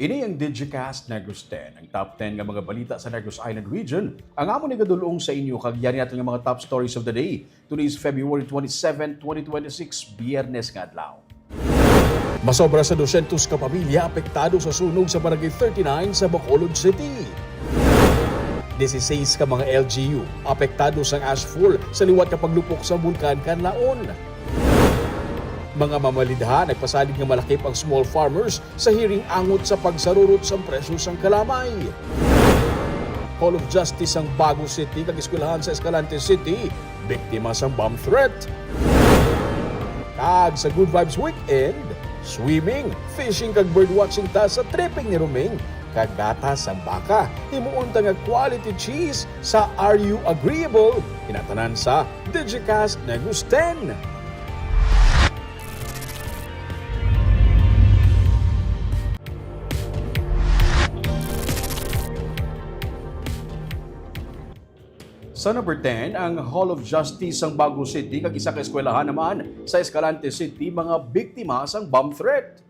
Ini ang Digicast Negros 10, ang top 10 nga mga balita sa Negros Island Region. Ang amo ni gadulong sa inyo kagyan natin nga mga top stories of the day. Today is February 27, 2026, Biyernes nga adlaw. Masobra sa 200 ka pamilya apektado sa sunog sa Barangay 39 sa Bacolod City. 16 ka mga LGU apektado sa ashfall sa liwat ka paglupok sa Bulkan Canlaon. Mga mamalidha nagpasalig nga malakip ang small farmers sa hearing angot sa pagsarurot sa presyo sang kalamay. Hall of Justice ang Bago City kag eskwelahan sa Escalante City, biktima sang bomb threat. Kag sa Good Vibes Weekend, swimming, fishing kag birdwatching ta sa tripping ni Ruming, kag gatas ang baka, himuunta nga quality cheese sa Are You Agreeable? Kinatanan sa Digicast Negros 10. Sa number 10, ang Hall of Justice ng Bago City kag isa ka eskwelahan naman sa Escalante City mga biktima sang bomb threat.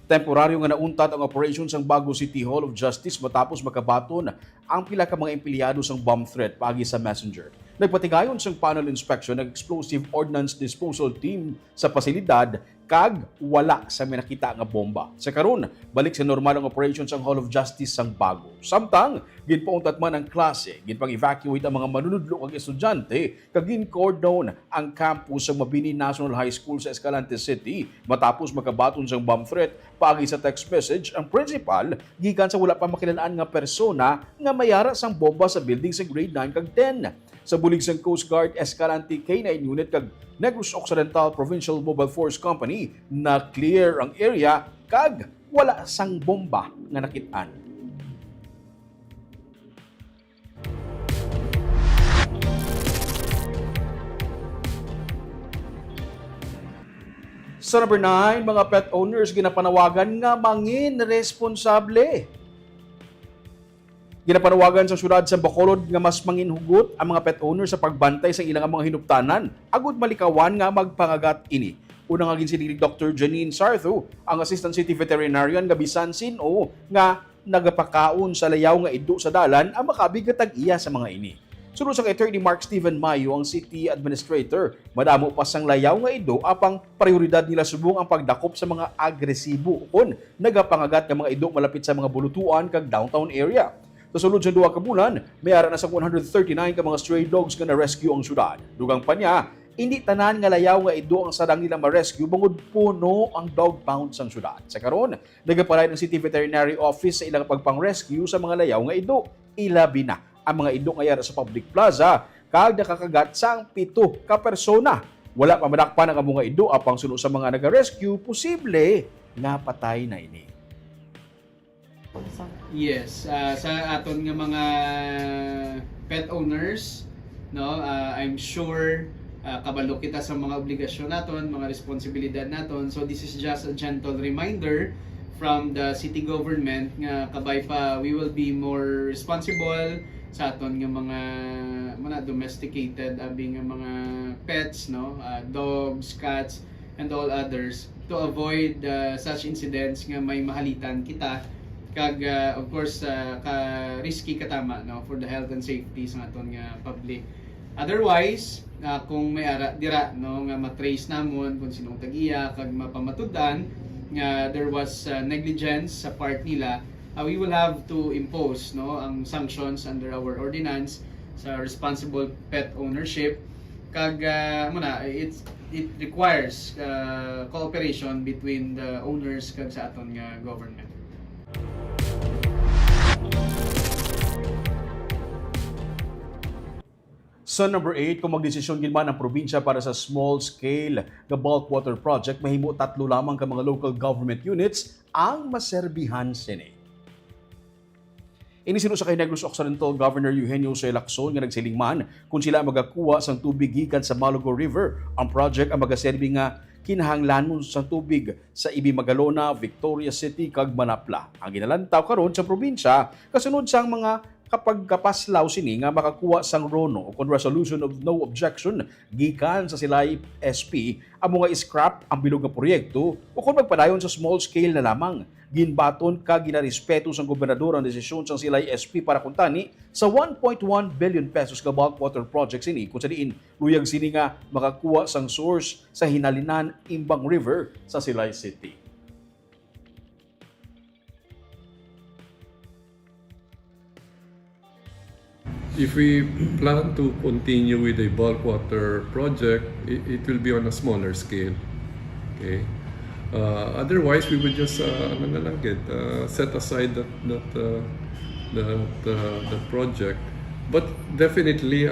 Temporaryo nga nauntat ang operation sang Bago City Hall of Justice matapos makabaton ang pila ka mga empleyado sang bomb threat pagi sa Messenger. Nagpatigayon sang panel inspection ng Explosive Ordnance Disposal Team sa pasilidad kag wala sa minakita nga bomba. Sa karon, balik sa normal ang operation sang Hall of Justice sang Bago. Samtang ginpauntat man ang klase, ginpang-evacuate ang mga manunudlo kag estudyante kag gin-cordon ang campus sa Mabini National High School sa Escalante City matapos makabaton sang bomb threat. Paagi sa text message, ang principal gikan sa wala pa makilalaan nga persona nga mayara sang bomba sa building sa grade 9 kag 10. Sa bulig sang Coast Guard Escalante K9 unit kag Negros Occidental Provincial Mobile Force Company na clear ang area kag wala sang bomba nga nakitaan. Sa number 9, mga pet owners ginapanawagan nga mangin responsable. Ginapanawagan sa syudad sa Bacolod nga mas manginhugot ang mga pet owners sa pagbantay sa ilang mga hinuptanan agud malikawan nga magpangagat ini. Unang nga ginsilig Dr. Janine Sartho, ang Assistant City Veterinarian nga bisan sino nga nagapakaon sa layaw nga ido sa dalan ang makabigatag iya sa mga ini. Sunod sa Attorney Mark Steven Mayo, ang City Administrator, madamo pa sang layaw nga ido apang prioridad nila subong ang pagdakop sa mga agresibo kon nagapangagat nga mga ido malapit sa mga bulutuan kag downtown area. Sa sulod sa 2 ka bulan, may ara na sa 139 ka mga stray dogs nga na-rescue ang syudad. Dugang pa niya, hindi tanan nga layaw nga ido ang sadang nila ma-rescue bangod puno ang dog pound sang syudad. Sa karon, nagapalay ng City Veterinary Office sa ilang pagpang-rescue sa mga layaw nga ido. Ilabi na ang mga ido nga yara sa public plaza kag nakakagat sang 7 ka persona. Wala pa madakpan ang mga ido apang sunod sa mga naga-rescue, posible nga patay na ini. Yes, sa aton nga mga pet owners, no, I'm sure kabalo kita sa mga obligasyon naton, mga responsibilidad naton. So this is just a gentle reminder from the city government nga kabay pa we will be more responsible sa aton nga mga domesticated abing nga mga pets, no, dogs, cats and all others to avoid such incidents nga may mahalitan kita kag of course ka risky katama, no, for the health and safety sa aton nga public. Otherwise, kung may ara dira, no, nga matrace namon kung sinong tag-iya kag mapamatudan nga there was negligence sa part nila, we will have to impose, no, ang sanctions under our ordinance sa responsible pet ownership kag it requires cooperation between the owners kag sa aton nga government. Sa number 8, kung magdesisyon ginman ang probinsya para sa small-scale na bulk water project, mahimo 3 lamang ka mga local government units ang maserbihan sini. Inisino sa kay Negros Occidental Governor Eugenio C. Lacson nga nagsilingman kung sila magakuha sang tubig gikan sa Malago River. Ang project ang magaserbi nga kinahanglanon sa tubig sa Ibi Magalona, Victoria City kag Manapla. Ang ginalantaw karon sa probinsya kasunod sang mga kapag kapaslaw sini nga makakuha sang RONO o kon resolution of no objection gikan sa silay SP ang mga scrap ang bilog nga proyekto o kon magpadayon sa small scale na lamang. Ginbaton ka ginarespeto sang gobernador ang desisyon sang silay SP para kuntani sa 1.1 billion pesos ka bulk water project sini kung sa diin luyag sini nga makakuha sang source sa hinalinan Imbang River sa Silay City. If we plan to continue with a bulk water project, it will be on a smaller scale. Okay. Otherwise, we would just set aside that project. But definitely,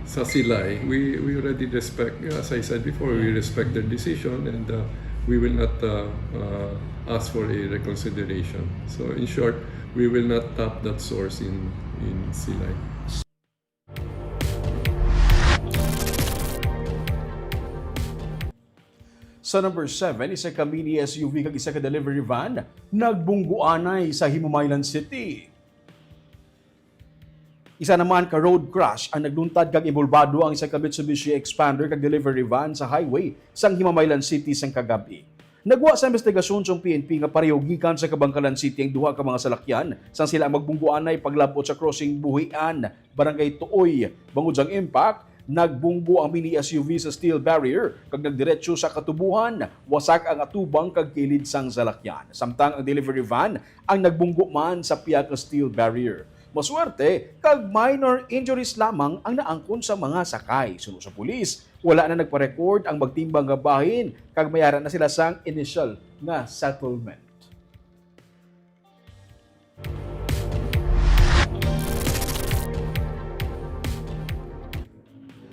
sa Silay, we already respect. As I said before, we respect their decision, and we will not ask for a reconsideration. So, in short, we will not tap that source in Silay. Sa number 7, isa ka mini SUV kag isa ka delivery van nagbungguanay sa Himamaylan City. Isa naman ka road crash ang nagluntad kag imbulbado ang isa ka Mitsubishi Expander kag delivery van sa highway sang Himamaylan City sang kagabi. Nagwa sa investigasyon sa PNP nga pareho gikan sa Kabangkalan City ang duha ka mga salakyan sang sila magbungguanay paglabot sa crossing Buhian, Barangay Tuoy. Bangod sang impact, nagbunggo ang mini SUV sa steel barrier kag nagdiretso sa katubuhan, wasak ang atubang kag kilid sang salakyan. Samtang ang delivery van ang nagbunggo man sa piyak nga steel barrier. Maswerte, kag minor injuries lamang ang naangkon sa mga sakay. Suno sa pulis, wala na nagpa-record ang magtimbang nga bahin kag mayara na sila sang initial nga settlement.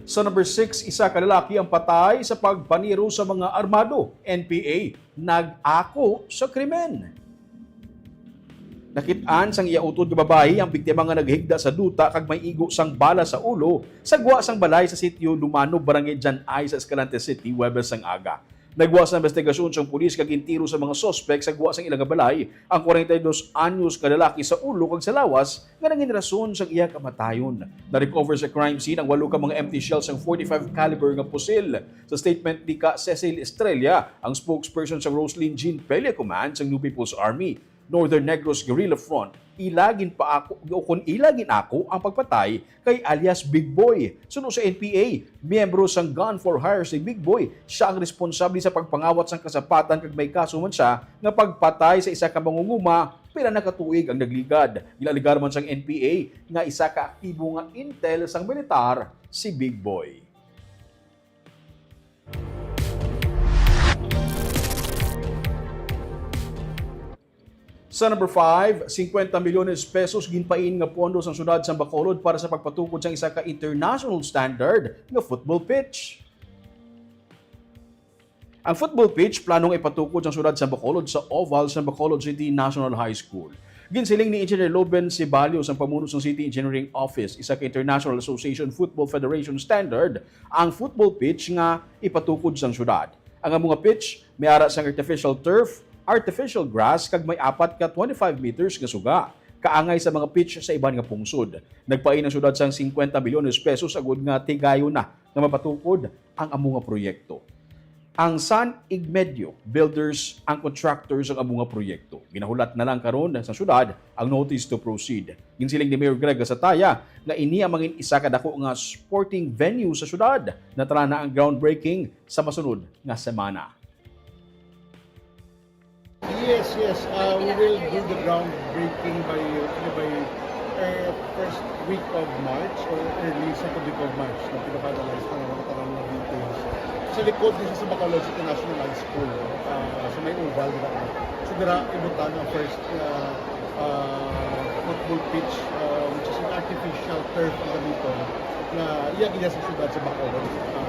Sa number 6, isa ka lalaki ang patay sa pagpaniro sa mga armado. NPA, nag-ako sa krimen. Nakitaan sang iautod nga babae ang biktima nga naghigda sa duta kag may igo sang bala sa ulo sa gwa sang balay sa sitio Lumanog, Barangay Janay sa Escalante City, Huwebes sang aga. Nagwa sa investigasyon sang pulis kag intiro sa mga sospek sa gwa sang ilang balay ang 42 anyos ka lalaki sa ulo kag sa lawas nga nangin rason sang iya kamatayon. Na-recover sa crime scene ang 8 ka mga empty shells sang 45 caliber nga pusil. Sa statement ni ka Cecil Estrella, ang spokesperson sa Roslyn Jean Pelia Command sang New People's Army Northern Negros Guerrilla Front, ilagin ako ang pagpatay kay alias Big Boy. Suno sa NPA, miyembro sang Gun for Hire si Big Boy, siya ang responsable sa pagpangawat sang kasapatan kag may kaso man siya nga pagpatay sa isa ka mangunguma pila nakatuig ang nagligad. Gilaligar man sang NPA nga isa ka aktibo nga intel sang militar si Big Boy. Sa number 5, 50 milyones pesos ginpain nga pondo sa syudad sa Bacolod para sa pagpatukod sa isa ka international standard nga football pitch. Ang football pitch planong ipatukod sa syudad sa Bacolod sa oval sa Bacolod City National High School. Ginsiling ni Engineer Loben Cibalio sa pamuno sa City Engineering Office, isa ka International Association Football Federation standard, ang football pitch nga ipatukod sa syudad. Ang mga pitch may ara sang artificial turf, artificial grass kag may 4 ka 25 meters nga suga. Kaangay sa mga pitch sa iban nga pungsod. Nagpain ang syudad sang 50 milyones pesos agud nga tigayo na nga mapatukod ang among nga proyekto. Ang San Igmedio Builders ang contractors ang among nga proyekto. Ginahulat na lang karon sa syudad ang notice to proceed. Ginsiling ni Mayor Greg Gasataya nga ini ang mangin isa ka dako nga sporting venue sa syudad. Natara na ang groundbreaking sa masunod nga semana. Yes. We will do the groundbreaking by first week of March or early second week of March. Na pinapadalas na makatarang na details. Sa likod din sa Bacolod City National High School, sa may oval, diba? So, dira ibutan ang first football pitch, which is an artificial turf dito, na iya sa syudad sa Bacolod.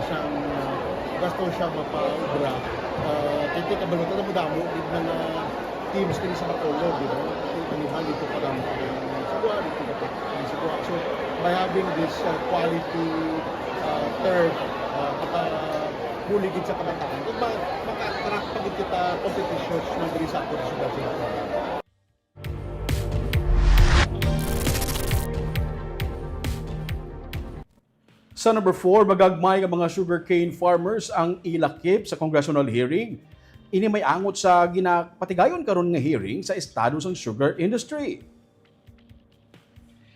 Siyang gasto siya mapa-ubra. Kaya kabalutan na madamo din mga teams kini sa Bacolod, di ba? Kanihan dito pa lang Sagwa. So, by having this quality turf, makabuligid sa kabataan, maka-attract pagod kita competitions na diri sa ako sa syudad. Sa number 4, magagmay ang mga sugarcane farmers ang ilakip sa congressional hearing. Ini may angot sa ginapatigayon karon nga hearing sa estado sang sugar industry.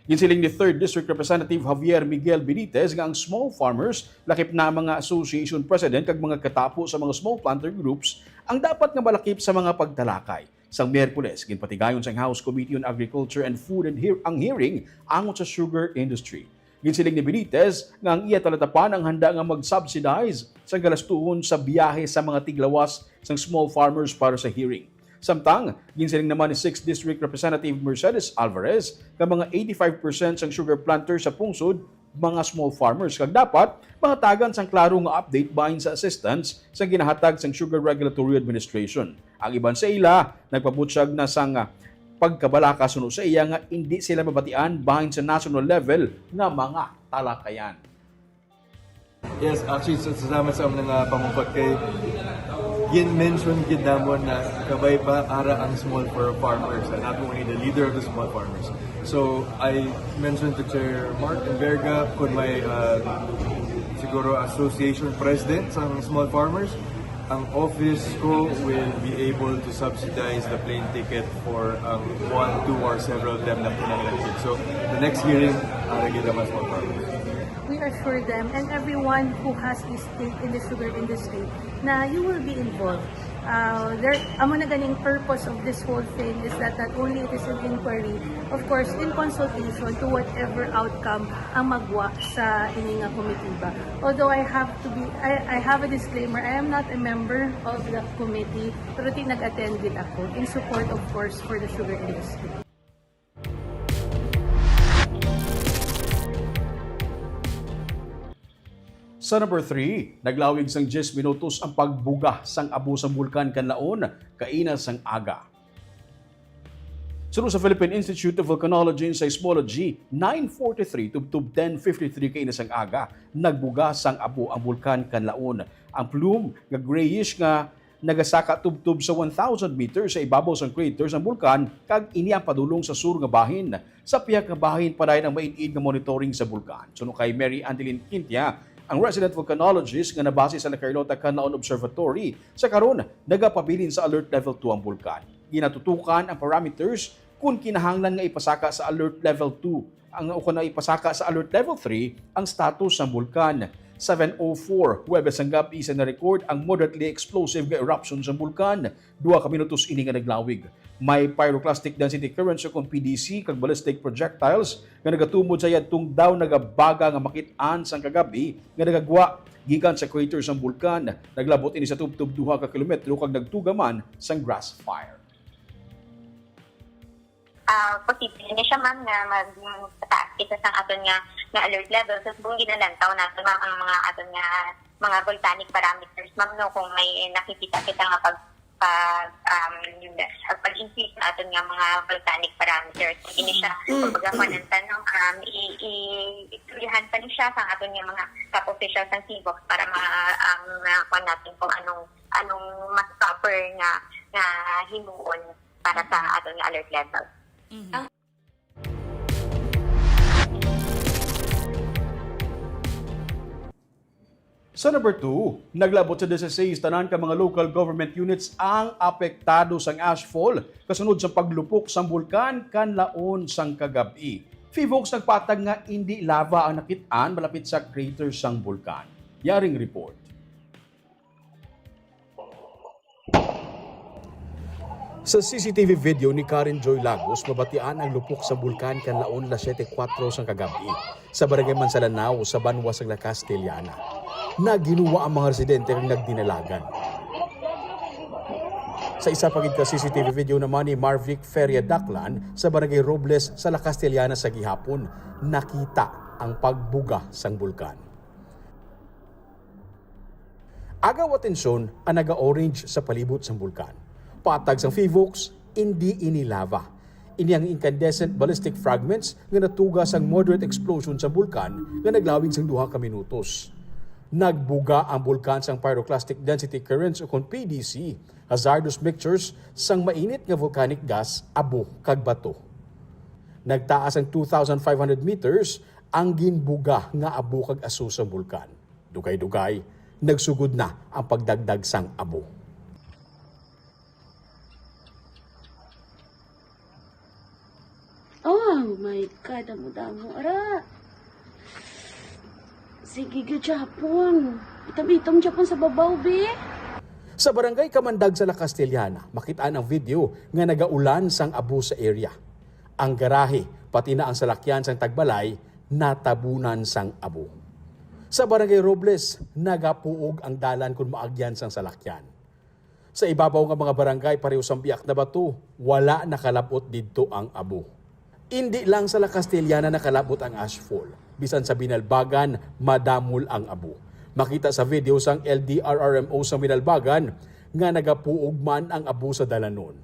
Ginsiling ni 3rd District Representative Javier Miguel Benitez nga ang small farmers lakip na mga association president kag mga katapo sa mga small planter groups ang dapat nga malakip sa mga pagtalakay. Sang Miyerkules, ginpatigayon sang House Committee on Agriculture and Food and ang hearing angot sa sugar industry. Ginsiling ni Benitez nga ang iya talatapan ang handa nga mag-subsidize sa galastuhon sa biyahe sa mga tiglawas sang small farmers para sa hearing. Samtang, ginsiling naman ni 6th District Representative Mercedes Alvarez nga mga 85% sang sugar planters sa pungsod mga small farmers kag dapat mahatagan sang klaro nga update bahin sa assistance sa ginahatag sang Sugar Regulatory Administration. Ang iban sa ila nagpabutsyag na sang pagkabalaka suno sa iya nga hindi sila mabatian bahin sa national level nga mga talakayan. Yes, actually, salamat sa mga pamungkot kay mention gid namon na kabay pa ara ang small farmers and not only the leader of the small farmers. So I mentioned to Chair Mark and Verga kung may siguro association president sa small farmers, ang office ko will be able to subsidize the plane ticket for 1, 2 or several of them na pinangyayari. So the next hearing ara gid ang small farmers. We assure them and everyone who has a stake in the sugar industry na you will be involved. Amo na ganing purpose of this whole thing is that not only it is an inquiry, of course, in consultation to whatever outcome ang magwa sa ininga committee ba. Although I have a disclaimer, I am not a member of the committee, pero nag-attend din ako in support, of course, for the sugar industry. Sa number 3, naglawig sang 10 minutos ang pagbuga sang abo sa bulkan kanlaon kaina sang aga. Sunod sa Philippine Institute of Volcanology and Seismology, 9:43 tubtub 10:53 kaina sang aga, nagbuga sang abo ang bulkan kanlaon. Ang plume nga grayish nga nagasaka tubtub sa 1,000 meters sa ibabaw sang crater sang bulkan kag ini ang padulong sa sur nga bahin. Sa pihak nga bahin padayon ang mainid nga monitoring sa bulkan. Sunod kay Mary Andeline Quintia, ang resident volcanologist nga nabase sa La Carlota Canlaon Observatory, sa karon nagapabilin sa Alert Level 2 ang bulkan. Ginatutukan ang parameters kung kinahanglan nga ipasaka sa Alert Level 2. Ang kung ipasaka sa Alert Level 3 ang status ng bulkan. 7:04 Huwebes ang gabi isa na-record ang moderately explosive nga eruption sa bulkan. 2 ka minutos ini nga naglawig. May pyroclastic density currents kung PDC kag ballistic projectiles nga nagatumod sa yadtong daw nagabaga nga makit-an sang kagabi nga nagagwa gikan sa crater sang bulkan. Naglabot ini sa tubtub 2 ka kilometro kag nagtugaman sang grass fire. Posible na siya ma'am na magpataas kita sa aton nga alert level. So kung ginalantaw natin ma'am ang mga aton nga mga volcanic parameters ma'am no, kung may nakikita kita nga pag-increase na aton nga mga volcanic parameters. Ini siya pagpagawa ng tanong i-itulihan pa ni siya sa aton nga mga top officials ng CBOX para ma-kuha natin kung anong mas proper nga himuon para sa aton nga alert level. Sa number 2, naglabot sa 16 tanan ka mga local government units ang apektado sang ashfall kasunod sa paglupok sang bulkan kanlaon sang kagabi. Fivox nagpatag nga hindi lava ang nakit-an malapit sa crater sang bulkan. Yaring report. Sa CCTV video ni Karen Joy Lagos, mabatian ang lupok sa bulkan kanlaon la 7:04 sang kagabi sa barangay Mansalanao sa Banwa sa La Castellana. Naginuwa ang mga residente kang nagdinalagan. Sa isa pagid ka CCTV video naman ni Marvic Feria Daklan sa barangay Robles sa La Castellana sa gihapon, nakita ang pagbuga sang bulkan. Agaw atensyon ang naga-orange sa palibot sang bulkan. Patag sang Fivox, hindi ini lava. Ini ang incandescent ballistic fragments nga natuga sang moderate explosion sa bulkan nga naglawig sang 2 ka minutos. Nagbuga ang bulkan sang pyroclastic density currents o kung PDC, hazardous mixtures sang mainit nga volcanic gas, abo kag bato. Nagtaas ang 2,500 meters ang ginbuga nga abo kag aso sa bulkan. Dugay-dugay, nagsugod na ang pagdagdag sang abo. Oh my God, damo-damo. Ara! Sige, good Japon. Itam-itam Japon sa babaw, be. Sa barangay Kamandag sa La Castellana, makitaan ang video nga nagaulan sang abo sa area. Ang garahe, pati na ang salakyan sang tagbalay, natabunan sang abo. Sa barangay Robles, nagapuog ang dalan kung maagyan sang salakyan. Sa ibabaw nga mga barangay pareho sang biak na bato, wala nakalabot didto ang abo. Hindi lang sa La Castellana nakalabot ang ashfall. Bisan sa Binalbagan, madamol ang abo. Makita sa video sang LDRRMO sa Binalbagan nga nagapuog man ang abo sa dalanon.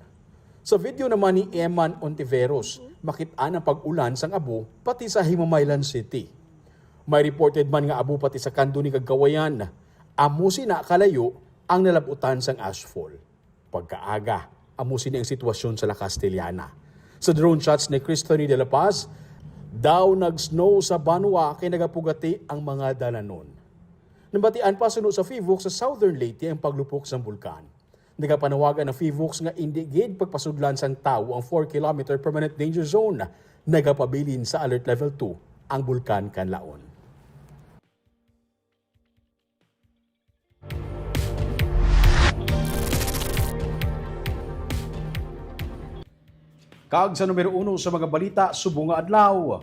Sa video naman ni Eman Ontiveros, makitaan ang pag-ulan sang abo pati sa Himamaylan City. May reported man nga abo pati sa Kando ni Kagawayan. Amusin na kalayo ang nalabutan sang ashfall. Pagkaaga, amusin ang sitwasyon sa La Castellana. Sa drone shots ni Cristony de la Paz, daw nag-snow sa Banwa kay nagapugati ang mga dalanon. Nabatian pa sunod sa FIVOX sa Southern Leyte ang paglupok sa bulkan. Nagapanawagan ng FIVOX nga hindi gid pagpasudlan sang tao ang 4-kilometer permanent danger zone. Nagapabilin sa alert level 2 ang bulkan Kanlaon. Kag sa numero 1 sa mga balita, subong nga adlaw.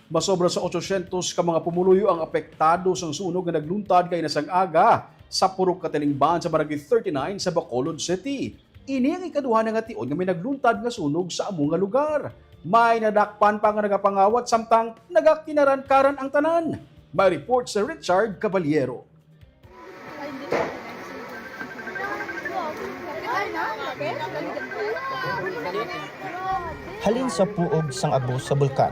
Masobra sa 800 ka mga pumuluyo ang apektado sang sunog nga nagluntad kay nasang aga sa Purok Katilingban sa Barangay 39 sa Bacolod City. Ini ang ikaduha nga tion nga may nagluntad nga sunog sa amo nga lugar. May nadakpan pa nga nagapangawat samtang nagakinaran-karan ang tanan. May report sa Richard Caballero. Halin sa puog sang abo sa bulkan,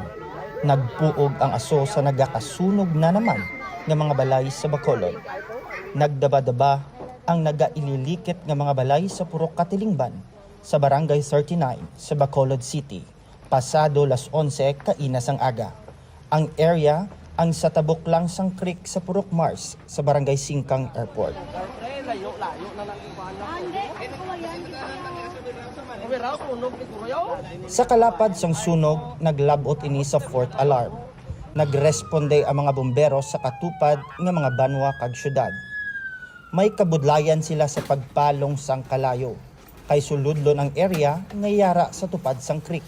nagpuog ang aso sa nagakasunog na naman ng mga balay sa Bacolod. Nagdaba-daba ang nagaililikit ng mga balay sa Purok Katilingban sa Barangay 39 sa Bacolod City, pasado las 11 kainas ang aga. Ang area ang sa tabok lang sang creek sa Purok Mars sa Barangay Singkang Airport. Sa kalapad sang sunog, naglabot ini sa fourth alarm. Nagresponde ang mga bombero sa katupad ng mga banwa kag syudad. May kabudlayan sila sa pagpalong sang kalayo, kay suludlon ang area ngayara sa tupad sang creek.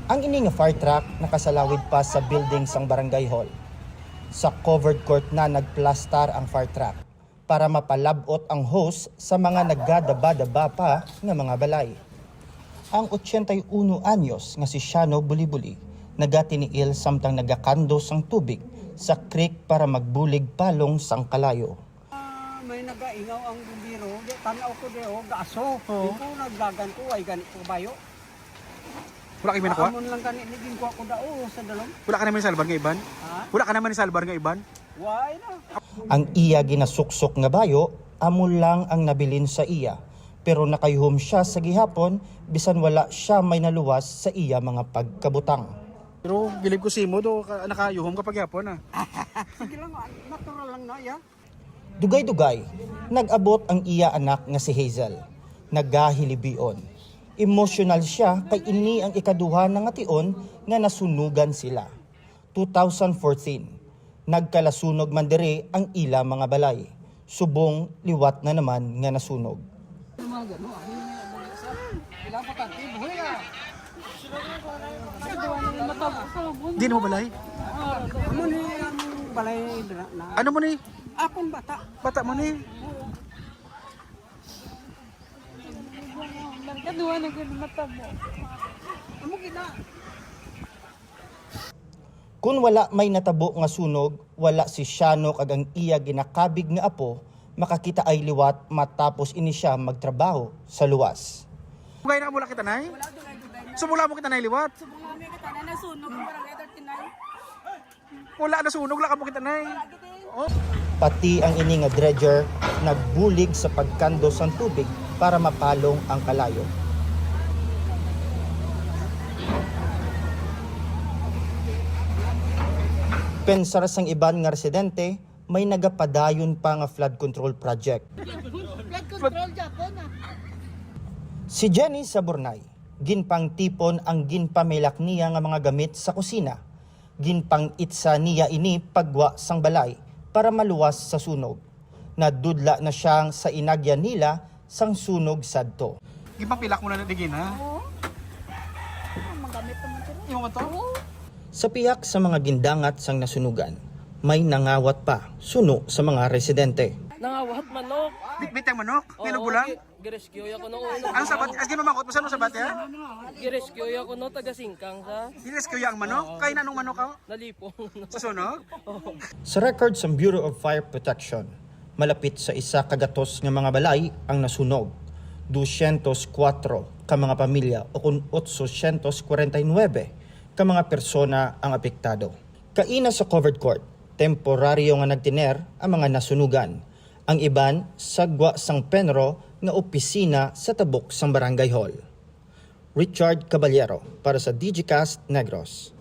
Ang ini nga fire truck nakasalawid pa sa building sang barangay hall. Sa covered court na nagplastar ang fire truck para mapalabot ang hose sa mga naggadaba-daba pa nga mga balay. Ang 81 anyos nga si Shano Bulibuli nagatiniil samtang nagakando sang tubig sa creek para magbulig palong sang kalayo. May nagaingaw ang bumbiro, tanaw ko deo, gaso. Ito nagdagan ko, ay ganit ko bayo. Wala kayo nakuha? Amon lang ganit, naging ko ako dao sa dalom. Wala ka naman ni Salbar nga iban? Ha? Wala ka naman ni Salbar nga iban? Why na? Ang iya ginasuksok nga bayo, amo lang ang nabilin sa iya. Pero nakayuhom siya sa gihapon, bisan wala siya may naluwas sa iya mga pagkabutang. Pero bilib ko si mo do, nakayuhom kapag yapon Sige lang, natural lang na, ya. Dugay-dugay, nag-abot ang iya anak nga si Hazel. Nagahilibion. Emotional siya kay ini ang ikaduha ng ation nga nasunugan sila. 2014, nagkalasunog man dire ang ila mga balay. Subong liwat na naman nga nasunog. Di mo balay? Amo ni ang balay na. Ano mo ni? Akong bata. Bata mo ni? Kaduha na gud mata mo. Amo gina. Kung wala may natabo nga sunog, wala si Shano kag ang iya ginakabig nga apo, makakita ay liwat matapos ini siya magtrabaho sa luwas. Kung na mula kita nay? Sumula mo kita nay liwat? Subong namin kita na nasunog ang barangay 39. Wala na sunog, wala ka mo kita nay. Oh. Pati ang ini nga dredger nagbulig sa pagkando sang tubig para mapalong ang kalayo. Pensar sang iban nga residente, may nagapadayon pa nga flood control project. Si Jenny sa Bornay, ginpang tipon ang ginpamilak niya nga mga gamit sa kusina. Ginpang itsa niya ini pagwa sang balay para maluwas sa sunog. Nadudla na siyang sa inagyan nila sang sunog sadto. Ipapilak mo na natigin, ha? Oo. Magamit naman sila. Yung to? Oo. Sa piyak sa mga gindangat sang nasunugan, may nangawat pa suno sa mga residente. Nangawat manok. Bitbit ang manok? Pinugulang? Girescue ako no uno. Ang sabat, as gimamakot mo saan mo sabat, ya? Girescue ako no taga Singkang sa Dinis ko yung manok? Kaya nanong manok ka? nalipong. Sa sunog? Sa records ng Bureau of Fire Protection, malapit sa isa kagatos nga mga balay ang nasunog. 204 ka mga pamilya o kung 849 ka mga persona ang apektado. Kaina sa covered court, temporaryo nga nagtiner ang mga nasunugan. Ang iban, sagwa sang Penro nga opisina sa tabok sang Barangay Hall. Richard Caballero para sa Digicast Negros.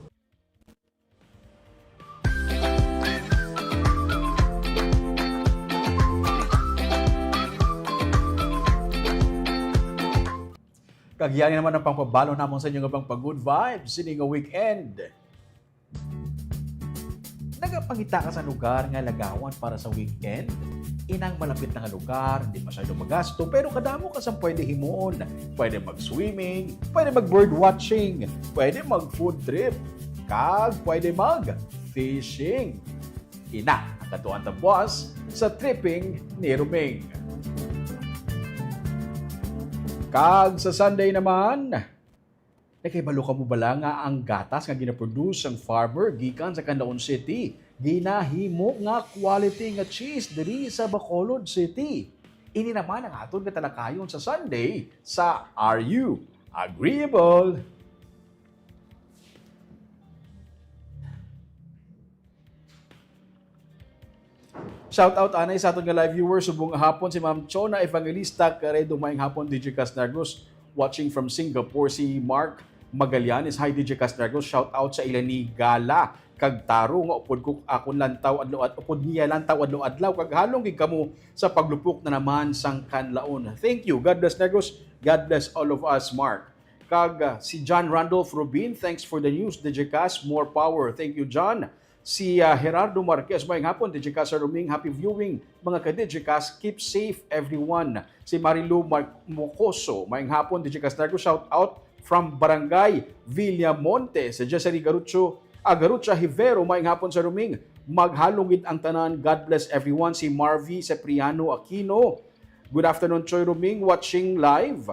Kagyan naman ang pangpabalo namon sa inyo nga bang pag-good vibes sini nga weekend. Nagapangita ka sa lugar nga lagawan para sa weekend? Inang malapit na nga lugar, hindi masyado magasto, pero kadamo ka sa pwede himuon. Pwede mag-swimming, pwede mag-bird watching, pwede mag-food trip, kag pwede mag-fishing. Ina, ang katuan tabuas sa tripping ni Ruming. Kag sa Sunday naman, nakibalo ka mo bala nga ang gatas nga ginaproduce ang farmer gikan sa Canlaon City. Ginahimo nga quality nga cheese diri sa Bacolod City. Ini naman ang aton nga talakayon sa Sunday sa Are You Agreeable? Shout out anay sa aton nga live viewers subong hapon si Ma'am Chona Evangelista Caredo mayong hapon DJ Casnargos watching from Singapore. Si Mark Magallanes, hi DJ Casnargos, shout out sa Ilani Gala kag taro nga upod ko akon lantaw adlaw at upod niya lantaw adlaw kag halong gid kamo sa paglupok na naman sang Canlaon. Thank you. God bless Negros. God bless all of us, Mark. Kag si John Randolph Rubin, thanks for the news DJ Cas, more power. Thank you John. Si Gerardo Marquez, mayang hapon, Digicast sa Ruming, happy viewing, mga ka-Digicast, keep safe everyone. Si Marilu Mocoso, mayang hapon, Digicast Narco, shout out from Barangay Villamonte. Si Jessery Garucha Hivero, mayang hapon sa Ruming, maghalungit ang tanan, God bless everyone. Si Marvy Cipriano Aquino, good afternoon, Choy Ruming, watching live.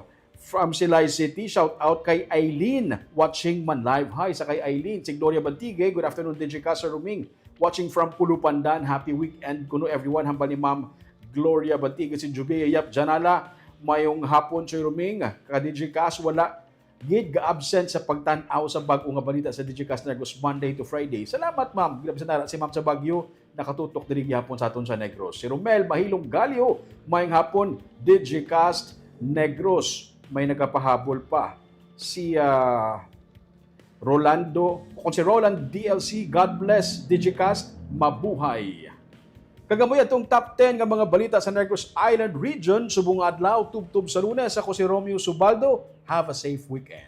From Silay City, shout out kay Eileen, watching man live. Hi sa kay Eileen. Si Gloria Bantige, good afternoon DJ Casa Ruming, watching from Pulupandan. Happy weekend kuno everyone. Hambal ni Ma'am Gloria Bantige. Si Jubea Yap Janala, mayong hapon Choy Ruming. Ka DJ Cas, wala gid ga-absent sa pagtan-aw sa bag-o nga balita sa DJ Cas Negros Monday to Friday. Salamat ma'am. Si Ma'am sa Bagyo, nakatutok diri gyapon sa aton sa Negros. Si Romel Mahilong Galio, mayong hapon DJ Cas Negros. May nagpapahabol pa si Rolando, kung si Roland DLC, God bless Digicast, mabuhay. Kagamoy atong top 10 nga mga balita sa Negros Island Region, subong adlaw tubtub sa Lunes. Ako si Romeo Subaldo. Have a safe weekend.